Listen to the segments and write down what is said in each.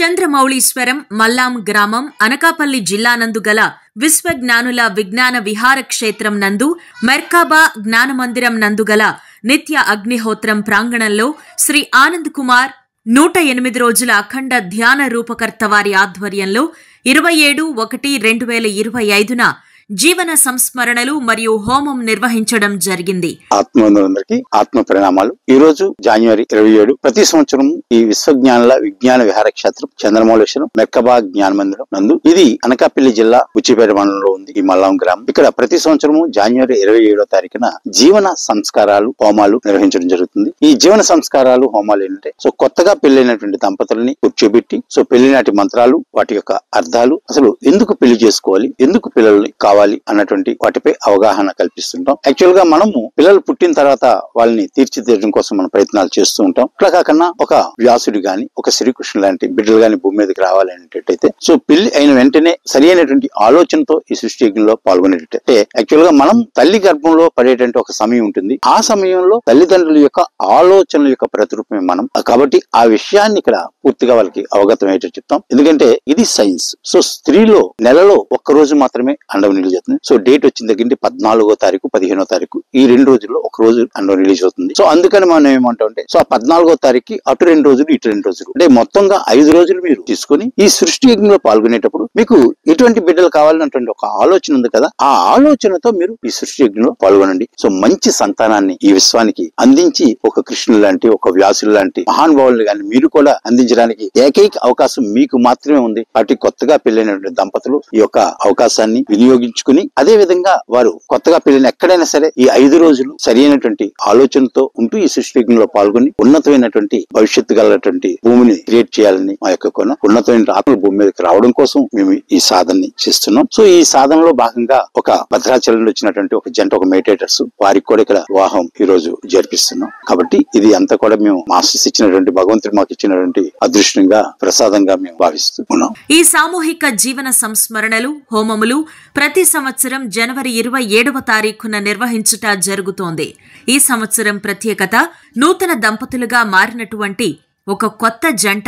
చంద్రమౌళీశ్వరం మల్లాం గ్రామం అనకాపల్లి జిల్లా నందు గల విశ్వజ్ఞానుల విజ్ఞాన విహార క్షేత్రం నందు మెర్కాబా జ్ఞానమందిరం నందు గల నిత్య అగ్నిహోత్రం ప్రాంగణంలో శ్రీ ఆనంద్ కుమార్ 108 రోజుల అఖండ ధ్యాన రూపకర్త వారి ఆధ్వర్యంలో 27/1/2025న జీవన సంస్మరణలు మరియు హోమం నిర్వహించడం జరిగింది. ఆత్మబంధువులందరికీ ఆత్మ ప్రణామాలు. ఈ రోజు జనవరి 27 ప్రతి సంవత్సరం ఈ విశ్వజ్ఞానుల విజ్ఞాన విహార క్షేత్రం చంద్రమౌళీశ్వరం మెర్కాబా జ్ఞాన మందిరం నందు ఇది అనకాపల్లి జిల్లా బుచ్చిపేట మండలంలో ఉంది. ఈ మల్లాం గ్రామం. ఇక్కడ ప్రతి సంవత్సరము జనవరి 27వ తారీఖున జీవన సంస్కారాలు హోమాలు నిర్వహించడం జరుగుతుంది. ఈ జీవన సంస్కారాలు హోమాలు ఏంటంటే కొత్తగా పెళ్లైనటువంటి దంపతులని కూర్చోబెట్టి పెళ్లి నాటి మంత్రాలు, వాటి యొక్క అర్థాలు, అసలు ఎందుకు పెళ్లి చేసుకోవాలి, ఎందుకు పిల్లల్ని కావాలి అన్నటువంటి వాటిపై అవగాహన కల్పిస్తుంటాం. యాక్చువల్ గా మనము పిల్లలు పుట్టిన తర్వాత వాళ్ళని తీర్చిదిద్దడం కోసం మనం ప్రయత్నాలు చేస్తూ ఉంటాం. ఇట్లా కాకుండా ఒక వ్యాసుడు గాని, ఒక శ్రీకృష్ణుడు లాంటి బిడ్డలు గాని భూమి మీదకి రావాలనేటట్టయితే పెళ్లి అయిన వెంటనే సరి అయినటువంటి ఆలోచనతో ఈ సృష్టి యజ్ఞంలో పాల్గొనేటట్టే యాక్చువల్ గా మనం తల్లి గర్భంలో పడేటువంటి ఒక సమయం ఉంటుంది. ఆ సమయంలో తల్లిదండ్రుల యొక్క ఆలోచనల యొక్క ప్రతిరూపమే మనం. కాబట్టి ఆ విషయాన్ని ఇక్కడ పూర్తిగా వాళ్ళకి అవగతం అయ్యేటట్టు చెప్తాం. ఎందుకంటే ఇది సైన్స్. స్త్రీలో నెలలో ఒక్క రోజు మాత్రమే అండం రిలీజ్ అవుతుంది. డేట్ వచ్చిన దగ్గర 14వ తారీఖు 15వ తారీఖు ఈ 2 రోజుల్లో ఒక రోజు అండం రిలీజ్ అవుతుంది. అందుకని మనం ఏమంటాం అంటే ఆ 14వ తారీఖు అటు 2 రోజులు ఇటు 2 రోజులు అంటే మొత్తంగా 5 రోజులు మీరు తీసుకుని ఈ సృష్టి యజ్ఞంలో పాల్గొనేటప్పుడు మీకు ఎటువంటి బిడ్డలు కావాలన్నటువంటి ఒక ఆలోచన ఉంది కదా, ఆ ఆలోచనతో మీరు ఈ సృష్టి యజ్ఞంలో పాల్గొనండి. మంచి సంతానాన్ని ఈ విశ్వానికి అందించి ఒక కృష్ణుడు లాంటి, ఒక వ్యాసుడు లాంటి మహానుభావులు గాని మీరు కూడా అందించడానికి ఏకైక అవకాశం మీకు మాత్రమే ఉంది. కాబట్టి కొత్తగా పెళ్లైనటువంటి దంపతులు ఈ యొక్క అవకాశాన్ని వినియోగించుకుని అదే విధంగా వారు కొత్తగా పెళ్లిన ఎక్కడైనా సరే ఈ 5 రోజులు సరైనటువంటి ఆలోచనతో ఉంటూ ఈ సృష్టి యజ్ఞంలో పాల్గొని ఉన్నతమైనటువంటి భవిష్యత్తు గలటువంటి భూమిని క్రియేట్ చేయాలని మా యొక్క ఉన్నతమైన ఆత్మల భూమి మీదకి రావడం కోసం మేము ఈ సాధనని చేస్తున్నాం. ఈ సాధనలో భాగంగా ఒక భద్రాచలంలో వచ్చినటువంటి ఒక జంట, ఒక మెడిటేటర్స్, వారికి కూడా ఇక్కడ వివాహం ఈ రోజు జరిపిస్తున్నాం. కాబట్టి ఇది అంతా కూడా మేము మాస్టర్స్ ఇచ్చినటువంటి భగవంతుడు మాకు ఇచ్చినటువంటి అదృష్టంగా, ప్రసాదంగా మేము భావిస్తూ ఉన్నాం. ఈ సామూహిక జీవన సంస్మరణలు హోమములు ప్రతి సంవత్సరం జనవరి 27వ తారీఖున నిర్వహించుట జరుగుతోంది. ఈ సంవత్సరం ప్రత్యేకత నూతన దంపతులుగా మారినటువంటి ఒక కొత్త జంట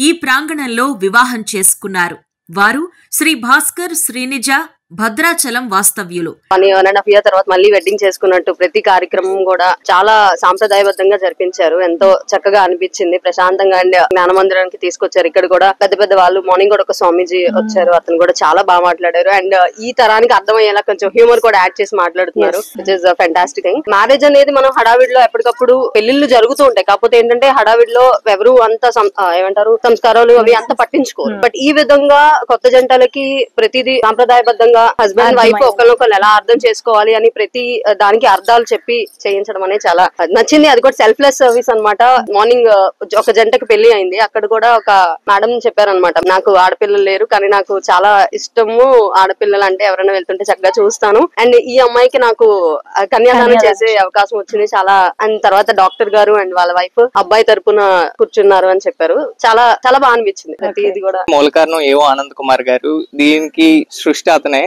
ఈ ప్రాంగణంలో వివాహం చేసుకున్నారు. వారు శ్రీ భాస్కర్, శ్రీనిజ, భద్రాచలం వాస్తవ్యులు. 1.5 year తర్వాత మళ్ళీ వెడ్డింగ్ చేసుకున్నట్టు ప్రతి కార్యక్రమం కూడా చాలా సాంప్రదాయబద్ధంగా జరిపించారు. ఎంతో చక్కగా అనిపించింది, ప్రశాంతంగా. అండ్ జ్ఞాన మందిరానికి తీసుకొచ్చారు. ఇక్కడ కూడా పెద్ద పెద్ద వాళ్ళు, మార్నింగ్ కూడా ఒక స్వామీజీ వచ్చారు, అతను కూడా చాలా బాగా మాట్లాడారు. అండ్ ఈ తరానికి అర్థమయ్యేలా కొంచెం హ్యూమర్ కూడా యాడ్ చేసి మాట్లాడుతున్నారు, which is fantastic thing. Marriage అనేది మనం హడావిడిలో ఎప్పటికప్పుడు పెళ్లిళ్ళు జరుగుతూ ఉంటాయి. కాకపోతే ఏంటంటే హడావిడిలో ఎవరు అంత ఏమంటారు సంస్కారాలు అవి అంత పట్టించుకోరు. బట్ ఈ విధంగా కొత్త జంటలకి ప్రతిదీ సాంప్రదాయబద్ధంగా హస్బెండ్ వైఫ్ ఒకరినొకరు ఎలా అర్థం చేసుకోవాలి అని ప్రతి దానికి అర్థాలు చెప్పి చేయించడం అనేది చాలా నచ్చింది. అది కూడా సెల్ఫ్లెస్ సర్వీస్ అన్నమాట. మార్నింగ్ ఒక జంటకి పెళ్లి అయింది. అక్కడ కూడా ఒక మేడం చెప్పారనమాట, నాకు ఆడపిల్లలు లేరు కానీ నాకు చాలా ఇష్టము ఆడపిల్లలు అంటే, ఎవరైనా వెళ్తుంటే చక్కగా చూస్తాను. అండ్ ఈ అమ్మాయికి నాకు కన్యాదానం చేసే అవకాశం వచ్చింది చాలా. అండ్ తర్వాత డాక్టర్ గారు అండ్ వాళ్ళ వైఫ్ అబ్బాయి తరపున కూర్చున్నారు అని చెప్పారు. చాలా చాలా బాగా అనిపించింది. ఇది కూడా మూల కారణం ఏవో ఆనంద్ కుమార్ గారు, దీనికి సృష్టి అతనే.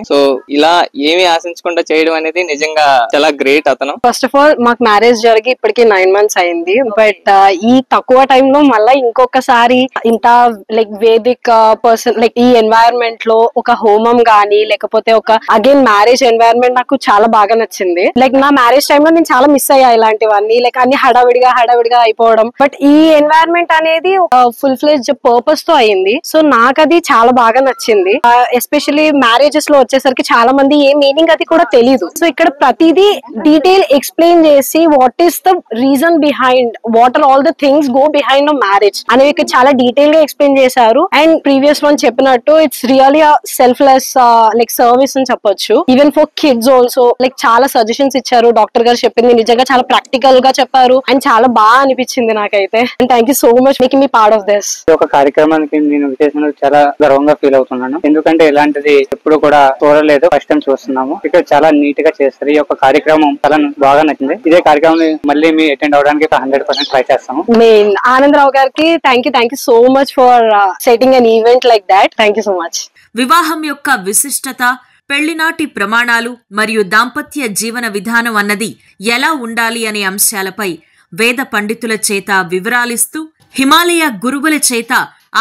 ఇలా ఏమి ఆశించకుండా చేయడం అనేది నిజంగా చాలా గ్రేట్. అతను ఫస్ట్ ఆఫ్ ఆల్ మాకు మ్యారేజ్ జరిగి ఇప్పటికి 9 months అయింది. బట్ ఈ తక్కువ టైం లో మళ్ళీ ఇంకొకసారి ఇంత లైక్ వేదిక్ పర్సన్ లైక్ ఈ ఎన్వైరన్మెంట్ లో ఒక హోమం గానీ లేకపోతే ఒక అగైన్ మ్యారేజ్ ఎన్వైరన్మెంట్ నాకు చాలా బాగా నచ్చింది. లైక్ నా మ్యారేజ్ టైమ్ లో నేను చాలా మిస్ అయ్యా ఇలాంటివన్నీ, లైక్ అన్ని హడావిడిగా అయిపోవడం. బట్ ఈ ఎన్వైరన్మెంట్ అనేది ఫుల్ ఫ్లెడ్జ్ పర్పస్ తో అయింది. సో నాకు అది చాలా బాగా నచ్చింది. ఎస్పెషల్లీ మ్యారేజెస్ లో వచ్చేసరికి చాలా మంది ఏ మీనింగ్ అది కూడా తెలీదు. సో ఇక్కడ ప్రతిదీ డీటెయిల్ ఎక్స్ప్లెయిన్ చేసి what is the reason behind, what are all the things go behind a marriage అనేవి చాలా డీటెయిల్ గా ఎక్స్ప్లెయిన్ చేశారు. అండ్ ప్రీవియస్ వన్ చెప్పినట్టు it's really selfless like service అని చెప్పొచ్చు. Even for kids also like చాలా suggestions ఇచ్చారు. డాక్టర్ గారు చెప్పింది నిజంగా చాలా ప్రాక్టికల్ గా చెప్పారు అండ్ చాలా బాగా అనిపించింది నాకైతే. And thank you so much making me part of this. ఒక కార్యక్రమానికి నేను విశేషంగా చాలా గర్వంగా ఫీల్ అవుతున్నాను. ఎందుకంటే ఇలాంటిది ఎప్పుడు కూడా చూడలేదు, ఫస్ట్ టైం చూస్తున్నాము. ఇక్కడ చాలా నీట్ గా చేస్తారు. ఈ యొక్క కార్యక్రమం చాలా బాగా నచ్చింది. ఇదే కార్యక్రమం మళ్ళీ మీ అటెండ్ అవడానికి 100% ట్రై చేస్తాము. మెయిన్ ఆనందరావు గారికి thank you so much for setting an event like that. Thank you so much. వివాహం యొక్క విశిష్టత, పెళ్లినాటి ప్రమాణాలు మరియు దాంపత్య జీవన విధానం అన్నది ఎలా ఉండాలి అనే అంశాలపై వేద పండితుల చేత వివరాలిస్తూ హిమాలయ గురువుల చేత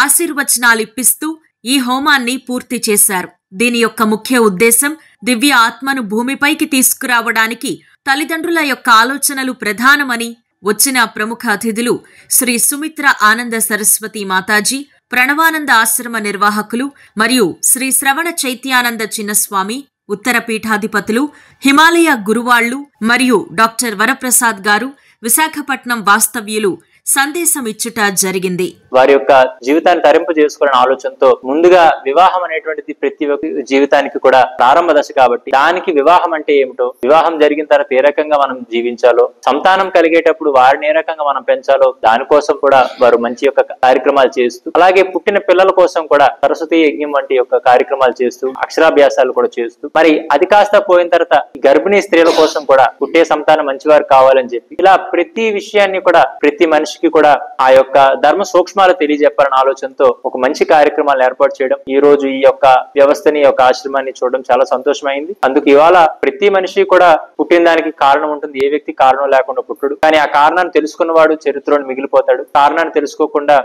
ఆశీర్వచనాలిప్పిస్తూ ఈ హోమాన్ని పూర్తి చేశారు. దీని యొక్క ముఖ్య ఉద్దేశం దివ్య ఆత్మను భూమిపైకి తీసుకురావడానికి తల్లిదండ్రుల యొక్క ఆలోచనలు ప్రధానమని వచ్చిన ప్రముఖ అతిథులు శ్రీ సుమిత్ర ఆనంద సరస్వతి మాతాజీ, ప్రణవానంద ఆశ్రమ నిర్వాహకులు మరియు శ్రీ శ్రవణ చైత్యానంద చిన్నస్వామి, ఉత్తర పీఠాధిపతులు, హిమాలయ గురువాళ్లు మరియు డాక్టర్ వరప్రసాద్ గారు, విశాఖపట్నం వాస్తవ్యులు సందేశం ఇచ్చుట జరిగింది. వారి యొక్క జీవితాన్ని తరింపు చేసుకోవాలనే ఆలోచనతో ముందుగా వివాహం అనేటువంటిది ప్రతి ఒక్క జీవితానికి కూడా ప్రారంభ దశ కాబట్టి దానికి వివాహం అంటే ఏమిటో, వివాహం జరిగిన తర్వాత ఏ రకంగా మనం జీవించాలో, సంతానం కలిగేటప్పుడు వారిని ఏ రకంగా మనం పెంచాలో దానికోసం కూడా వారు మంచి యొక్క కార్యక్రమాలు చేస్తూ, అలాగే పుట్టిన పిల్లల కోసం కూడా సరస్వతి యజ్ఞం వంటి యొక్క కార్యక్రమాలు చేస్తూ, అక్షరాభ్యాసాలు కూడా చేస్తూ, మరి అది కాస్త పోయిన తర్వాత గర్భిణీ స్త్రీల కోసం కూడా పుట్టే సంతానం మంచివారు కావాలని చెప్పి ఇలా ప్రతి విషయాన్ని కూడా ప్రతి మనిషికి కూడా ఆ యొక్క ధర్మ సూక్ష్మాలు తెలియజెప్పాలన్న ఆలోచనతో ఒక మంచి కార్యక్రమాలు ఏర్పాటు చేయడం, ఈ రోజు ఈ యొక్క వ్యవస్థని, యొక్క ఆశ్రమాన్ని చూడడం చాలా సంతోషమైంది. అందుకు ఇవాళ ప్రతి మనిషి కూడా పుట్టిన దానికి కారణం ఉంటుంది. ఏ వ్యక్తి కారణం లేకుండా పుట్టుడు, కానీ ఆ కారణాన్ని తెలుసుకున్నవాడు చరిత్రలో మిగిలిపోతాడు. కారణాన్ని తెలుసుకోకుండా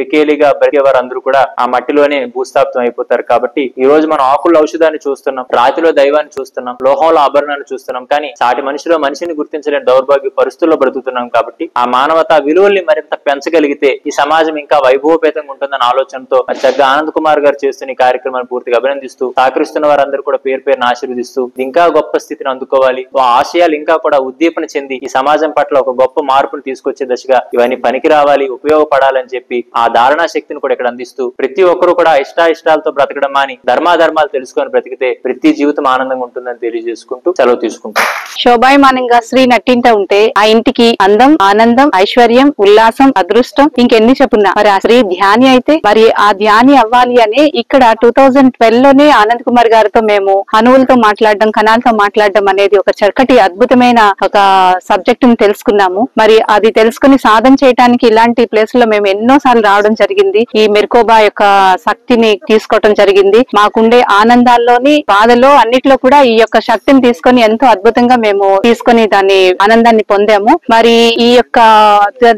వికేలిగా బ్రతికేవారు అందరూ కూడా ఆ మట్టిలోనే భూస్థాపితం అయిపోతారు. కాబట్టి ఈ రోజు మనం ఆకుల ఔషధాన్ని చూస్తున్నాం, రాతిలో దైవాన్ని చూస్తున్నాం, లోహంలో ఆభరణాన్ని చూస్తున్నాం, కానీ సాటి మనిషిలో మనిషిని గుర్తించలేని దౌర్భాగ్య పరిస్థితుల్లో బ్రతుకుతున్నాం. కాబట్టి ఆ మానవత విలువల్ని మరింత పెంచగలిగితే ఈ సమాజం ఇంకా వైభవపేతంగా ఉంటుందన్న ఆలోచనతో చక్కగా ఆనంద్ కుమార్ గారు చేస్తున్న ఈ కార్యక్రమాన్ని పూర్తిగా అభినందిస్తూ, సహకరిస్తున్న వారందరూ కూడా పేరు పేరును ఆశీర్వదిస్తూ ఇంకా గొప్ప స్థితిని అందుకోవాలి, ఆ ఆశయాలు ఇంకా కూడా ఉద్దీపన చెంది ఈ సమాజం పట్ల ఒక గొప్ప మార్పును తీసుకొచ్చే దశగా ఇవన్నీ పనికి రావాలి, ఉపయోగపడాలని చెప్పి ఆ ధారణా శక్తిని కూడా ఇక్కడ అందిస్తూ ప్రతి ఒక్కరు కూడా ఇష్టాలతో బ్రతకడం అని ధర్మాధర్మాలు తెలుసుకొని బ్రతికితే ప్రతి జీవితం ఆనందంగా ఉంటుందని తెలియజేసుకుంటూ సెలవు తీసుకుంటాం. శోభాయమానంగా శ్రీ నట్టింట ఉంటే ఆ ఇంటికి అందం, ఆనందం, ఐశ్వర్యం, ఉల్లాసం, అదృష్టం ఇంకెన్ని చెప్పున్నా మరి ఆ శ్రీ ధ్యాని అయితే మరి ఆ ధ్యాని అవ్వాలి అని ఇక్కడ 2012 లోనే ఆనంద్ కుమార్ గారితో మేము అణువులతో మాట్లాడడం, కణాలతో మాట్లాడడం అనేది ఒక చక్కటి అద్భుతమైన ఒక సబ్జెక్ట్ ని తెలుసుకున్నాము. మరి అది తెలుసుకుని సాధన చేయడానికి ఇలాంటి ప్లేస్ లో మేము ఎన్నో సార్లు రావడం జరిగింది. ఈ మెర్కోబా యొక్క శక్తిని తీసుకోవడం జరిగింది. మాకుండే ఆనందాల్లోని, బాధలో, అన్నిట్లో కూడా ఈ యొక్క శక్తిని తీసుకొని ఎంతో అద్భుతంగా మేము తీసుకొని దాన్ని ఆనందాన్ని పొందాము. మరి ఈ యొక్క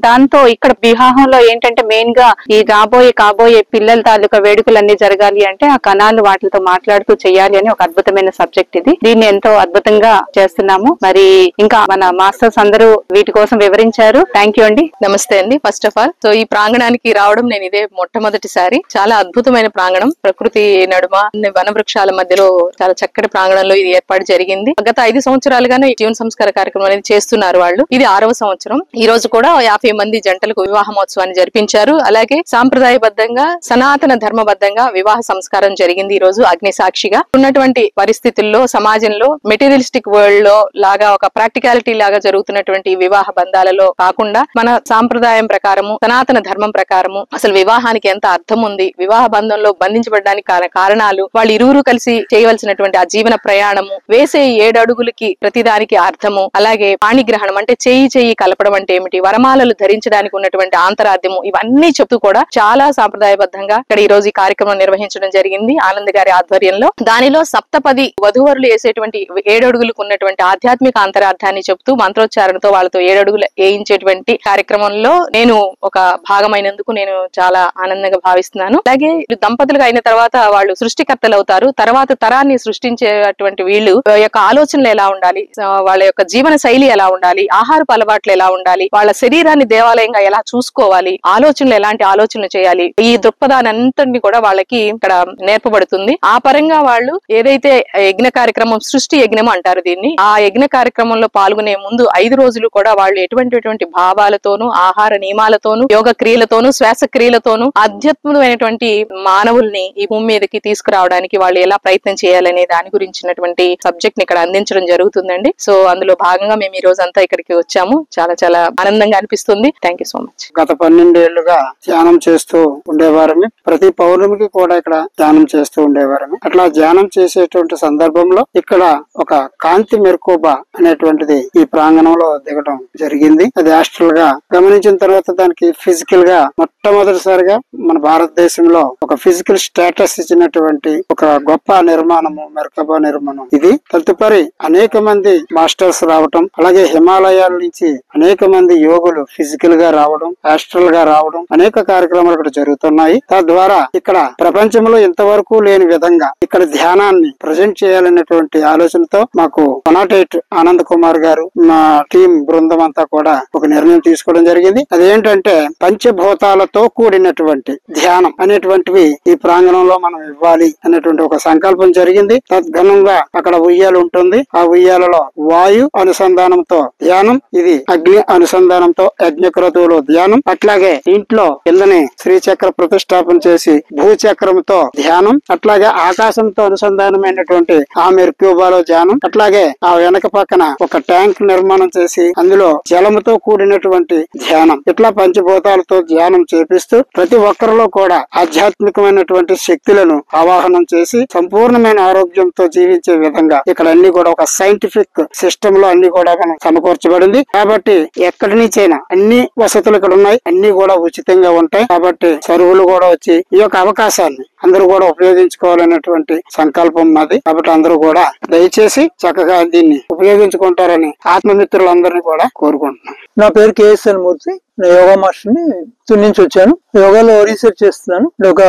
దాంతో ఇక్కడ వివాహంలో ఏంటంటే మెయిన్ గా ఈ కాబోయే పిల్లల తాలూకా వేడుకలన్నీ జరగాలి అంటే ఆ కణాలు వాటితో మాట్లాడుతూ చేయాలి అని ఒక అద్భుతమైన సబ్జెక్ట్ ఇది. దీన్ని ఎంతో అద్భుతంగా చేస్తున్నాము. మరి ఇంకా మన మాస్టర్స్ అందరూ వీటి కోసం వివరించారు. థ్యాంక్ యూ అండి. నమస్తే అండి. ఫస్ట్ ఆఫ్ ఆల్ సో ఈ ప్రాంగణానికి రావడం నేను ఇదే మొట్టమొదటిసారి. చాలా అద్భుతమైన ప్రాంగణం, ప్రకృతి నడుమ వన వృక్షాల మధ్యలో చాలా చక్కటి ప్రాంగణంలో ఇది ఏర్పాటు జరిగింది. గత 5 సంవత్సరాలుగానే ఈ జీవన సంస్కార కార్యక్రమం అనేది చేస్తున్నారు వాళ్ళు. ఇది 6వ సంవత్సరం. ఈ రోజు కూడా 50 మంది జంటలకు వివాహ మహోత్సవాన్ని జరిపించారు. అలాగే సాంప్రదాయబద్ధంగా, సనాతన ధర్మబద్ధంగా వివాహ సంస్కారం జరిగింది. ఈ రోజు అగ్ని సాక్షిగా ఉన్నటువంటి పరిస్థితుల్లో సమాజంలో మెటీరియలిస్టిక్ వరల్డ్ లో లాగా ఒక ప్రాక్టికాలిటీ లాగా జరుగుతున్నటువంటి వివాహ బంధాలలో కాకుండా మన సాంప్రదాయం ప్రకారము, సనాతన ధర్మం ప్రకారము అసలు వివాహానికి ఎంత అర్థం ఉంది, వివాహ బంధంలో బంధించబడడానికి కారణాలు, వాళ్ళు ఇరువురు కలిసి చేయవలసినటువంటి ఆ జీవన ప్రయాణము, వేసే 7 అడుగులకి ప్రతిదానికి అర్థము, అలాగే పాణిగ్రహణం అంటే చెయ్యి కలపడం అంటే ఏమిటి, వరమాలలు ధరించడానికి ఉన్నటువంటి ఆంతరార్థము, ఇవన్నీ చెప్తూ కూడా చాలా సాంప్రదాయబద్ధంగా ఇక్కడ ఈ రోజు ఈ కార్యక్రమం నిర్వహించడం జరిగింది ఆనంద్ గారి ఆధ్వర్యంలో. దానిలో సప్తపది వధూవరులు వేసేటువంటి 7 అడుగులకు ఉన్నటువంటి ఆధ్యాత్మిక అంతరార్థాన్ని చెప్తూ మంత్రోచ్చారణతో వాళ్ళతో 7 అడుగులు వేయించేటువంటి కార్యక్రమంలో నేను ఒక భాగమైనందుకు నేను చాలా ఆనందంగా భావిస్తున్నాను. అలాగే దంపతులుగా అయిన తర్వాత వాళ్ళు సృష్టికర్తలు అవుతారు. తర్వాత తరాన్ని సృష్టించేటువంటి వీళ్ళు యొక్క ఆలోచనలు ఎలా ఉండాలి, వాళ్ళ యొక్క జీవన శైలి ఎలా ఉండాలి, ఆహారపు అలవాట్లు ఎలా ఉండాలి, వాళ్ళ శరీరాన్ని దేవాలయంగా ఎలా చూసుకోవాలి, ఆలోచనలు ఎలాంటి ఆలోచనలు చేయాలి, ఈ దృక్పథానంతటిని కూడా వాళ్ళకి ఇక్కడ నేర్పబడుతుంది. ఆ పరంగా వాళ్ళు ఏదైతే యజ్ఞ కార్యక్రమం, సృష్టి యజ్ఞం అంటారు దీన్ని, ఆ యజ్ఞ కార్యక్రమంలో పాల్గొనే ముందు 5 రోజులు కూడా వాళ్ళు ఎటువంటి భావాలతోనూ, ఆహార నియమాలతోనూ, యోగ క్రియలతోనూ, శ్వాస క్రియలతోనూ ఆధ్యాత్మికమైనటువంటి మానవుల్ని ఈ భూమి మీదకి తీసుకురావడానికి వాళ్ళు ఎలా ప్రయత్నం చేయాలనే దాని గురించినటువంటి సబ్జెక్ట్ ని ఇక్కడ అందించడం జరుగుతుందండి. సో అందులో భాగంగా మేము ఈ రోజు అంతా ఇక్కడికి వచ్చాము. చాలా చాలా ఆనందంగా అనిపిస్తుంది. Thank you so much. గత 12 ఏళ్లుగా ధ్యానం చేస్తూ ఉండేవారని, ప్రతి పౌర్ణమికి కూడా ఇక్కడ ధ్యానం చేస్తూ ఉండేవారని. అట్లా ధ్యానం చేసేటువంటి సందర్భంలో ఇక్కడ ఒక కాంతి మెర్కోబా అనేటువంటిది ఈ ప్రాంగణంలో దిగడం జరిగింది. అది హాస్టల్ గా గమనించిన తర్వాత దానికి ఫిజికల్ గా మొట్టమొదటిసారిగా మన భారతదేశంలో ఒక ఫిజికల్ స్టేటస్ ఇచ్చినటువంటి ఒక గొప్ప నిర్మాణము మెర్కోబా నిర్మాణం ఇది. తదుపరి అనేక మంది మాస్టర్స్ రావటం, అలాగే హిమాలయాల నుంచి అనేక మంది యోగులు గురువులు ఫిజికల్ గా రావడం, ఆస్ట్రల్ గా రావడం, అనేక కార్యక్రమాలు ఇక్కడ జరుగుతున్నాయి. తద్వారా ఇక్కడ ప్రపంచంలో ఇంతవరకు లేని విధంగా ఇక్కడ ధ్యానాన్ని ప్రజెంట్ చేయాలనేటువంటి ఆలోచనతో మాకు 108 ఆనంద్ కుమార్ గారు, మా టీం బృందం అంతా కూడా ఒక నిర్ణయం తీసుకోవడం జరిగింది. అదేంటంటే పంచభూతాలతో కూడినటువంటి ధ్యానం అనేటువంటివి ఈ ప్రాంగణంలో మనం ఇవ్వాలి అనేటువంటి ఒక సంకల్పం జరిగింది. తద్ఘనంగా అక్కడ ఉయ్యాలు ఉంటుంది. ఆ ఉయ్యాలలో వాయు అనుసంధానంతో ధ్యానం, ఇది అగ్ని అనుసంధానంతో యజ్ఞక్రతువులో ధ్యానం, అట్లాగే ఇంట్లో కిందనే శ్రీచక్ర ప్రతిష్టాపన చేసి భూచక్రంతో ధ్యానం, అట్లాగే ఆకాశంతో అనుసంధానమైనటువంటి ఆ మెర్క్యూబాలో ధ్యానం, అట్లాగే ఆ వెనక పక్కన ఒక ట్యాంక్ నిర్మాణం చేసి అందులో జలముతో కూడినటువంటి ధ్యానం, ఇట్లా పంచభూతాలతో ధ్యానం చేపిస్తూ ప్రతి ఒక్కరిలో కూడా ఆధ్యాత్మికమైనటువంటి శక్తులను ఆవాహనం చేసి సంపూర్ణమైన ఆరోగ్యంతో జీవించే విధంగా ఇక్కడ అన్ని కూడా ఒక సైంటిఫిక్ సిస్టమ్ లో అన్ని కూడా మనం సమకూర్చబడింది. కాబట్టి ఎక్కడి నుంచైనా అన్ని వసతులు ఇక్కడ ఉన్నాయి, అన్ని కూడా ఉచితంగా ఉంటాయి. కాబట్టి సరువులు కూడా వచ్చి ఈ యొక్క అవకాశాన్ని అందరూ కూడా ఉపయోగించుకోవాలనేటువంటి సంకల్పం మాది. కాబట్టి అందరూ కూడా దయచేసి చక్కగా దీన్ని ఉపయోగించుకుంటారని ఆత్మమిత్రులందరినీ కూడా కోరుకుంటున్నాం. నా పేరు కేఎస్ఎన్ మూర్తి. నేను యోగా మాస్టర్ ని తుని నుంచి వచ్చాను. యోగాలో రీసెర్చ్ చేస్తున్నాను. ఒక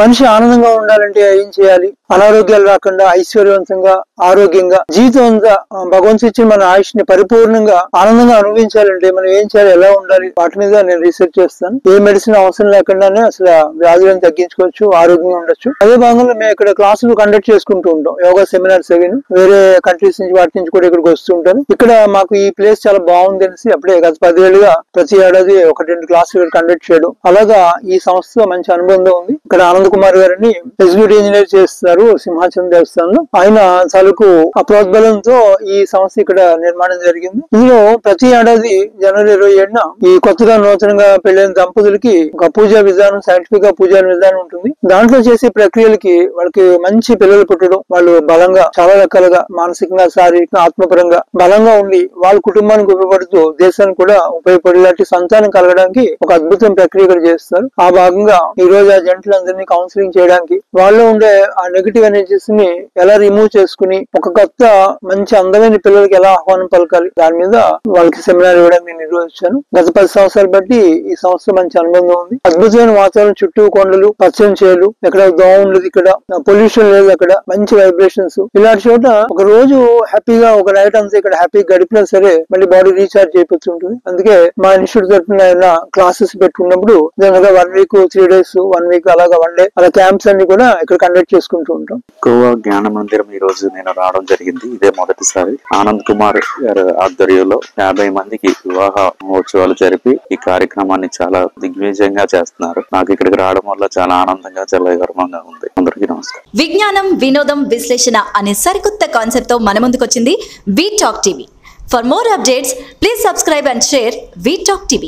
మనిషి ఆనందంగా ఉండాలంటే ఏం చేయాలి, అనారోగ్యాలు రాకుండా ఐశ్వర్యవంతంగా ఆరోగ్యంగా జీవితం అంతా భగవంతుడు ఇచ్చిన మన ఆయుష్ ని పరిపూర్ణంగా ఆనందంగా అనుభవించాలంటే మనం ఏం చేయాలి, ఎలా ఉండాలి, వాటి మీద నేను రీసెర్చ్ చేస్తాను. ఏ మెడిసిన్ అవసరం లేకుండానే అసలు వ్యాధులను తగ్గించుకోవచ్చు, ఆరోగ్యంగా ఉండొచ్చు. అదే భాగంలో మేము ఇక్కడ క్లాసులు కండక్ట్ చేసుకుంటూ ఉంటాం. యోగా సెమినార్స్ అవి వేరే కంట్రీస్ నుంచి వాటి నుంచి కూడా ఇక్కడికి వస్తూ ఉంటాను. ఇక్కడ మాకు ఈ ప్లేస్ చాలా బాగుంది అనేసి అప్పుడే గత 10 ఏళ్ళుగా ప్రతి ఏడాది 1-2 క్లాసులు కండక్ట్ చేయడం, అలాగా ఈ సంస్థ మంచి అనుబంధం ఉంది. ఇక్కడ ఆనంద్ కుమార్ గారిని ఎగ్జిక్యూటివ్ ఇంజనీర్ చేస్తున్నారు సింహాచలం దేవస్థానంలో. ఆయన తాలూకు ప్రోద్బలంతో ఈ సంస్థ ఇక్కడ నిర్మాణం జరిగింది. ఇందులో ప్రతి ఏడాది జనవరి 27న ఈ కొత్తగా నూతనంగా పెళ్లైన దంపతులకి ఒక పూజా విధానం, సైంటిఫిక్ గా పూజా విధానం ఉంటుంది. దాంట్లో చేసే ప్రక్రియలకి వాళ్ళకి మంచి పిల్లలు పుట్టడం, వాళ్ళు బలంగా చాలా రకాలుగా మానసికంగా, శారీరకంగా, ఆత్మపరంగా బలంగా ఉండి వాళ్ళ కుటుంబానికి ఉపయోగపడుతూ దేశానికి కూడా ఉపయోగపడేలాంటి సంతానం కలగడానికి ఒక అద్భుతం ప్రక్రియ ఇక్కడ చేస్తారు. ఆ భాగంగా ఈ రోజు ఆ జంటలందరినీ కౌన్సిలింగ్ చేయడానికి, వాళ్ళు ఉండే ఆ నెగిటివ్ ఎనర్జీస్ ని ఎలా రిమూవ్ చేసుకుని ఒక కొత్త మంచి అందమైన పిల్లలకి ఎలా ఆహ్వానం పలకాలి, దాని మీద వాళ్ళకి సెమినార్ ఇవ్వడానికి నేను నిర్వహించాను. గత 10 సంవత్సరాలు బట్టి ఈ సంస్థ మంచి అనుబంధం ఉంది. అద్భుతమైన వాతావరణం, చుట్టూ కొండలు, పచ్చని చేలు, ఎక్కడ దోమ ఉండదు, ఇక్కడ పొల్యూషన్ లేదు, అక్కడ మంచి వైబ్రేషన్స్. ఇలాంటి చోట ఒక రోజు హ్యాపీగా ఒక నైట్ అంతా ఇక్కడ హ్యాపీగా గడిపినా సరే మళ్ళీ బాడీ రీఛార్జ్ అయిపోతుంటుంది. అందుకే మా ఇన్స్టిట్యూట్ తరఫున క్లాసెస్ పెట్టుకున్నప్పుడు జనరల్గా 1 వీక్ 3 days 1 వీక్ అలాగా 1 day అలా క్యాంప్స్ అన్ని కూడా ఇక్కడ కండక్ట్ చేసుకుంటూ ఉంటాం. గోవా జ్ఞాన మందిరం ఈ రోజు నేను రావడం జరిగింది. ఇదే మొదటిసారి. ఆనంద్ కుమార్ గారి ఆధ్వర్యంలో 50 మందికి వివాహ మహోత్సవాలు జరిపి ఈ కార్యక్రమాన్ని చాలా దిగ్విజయంగా చేస్తున్నారు. నాకు ఇక్కడికి రావడం వల్ల చాలా ఆనందంగా, చాలా గర్వంగా ఉంది. అందరికీ నమస్కారం. విజ్ఞానం, వినోదం, విశ్లేషణ అనే సరికొత్త కాన్సెప్ట్ తో మన ముందుకొచ్చింది we talk TV. For more updates, please subscribe and share We Talk TV.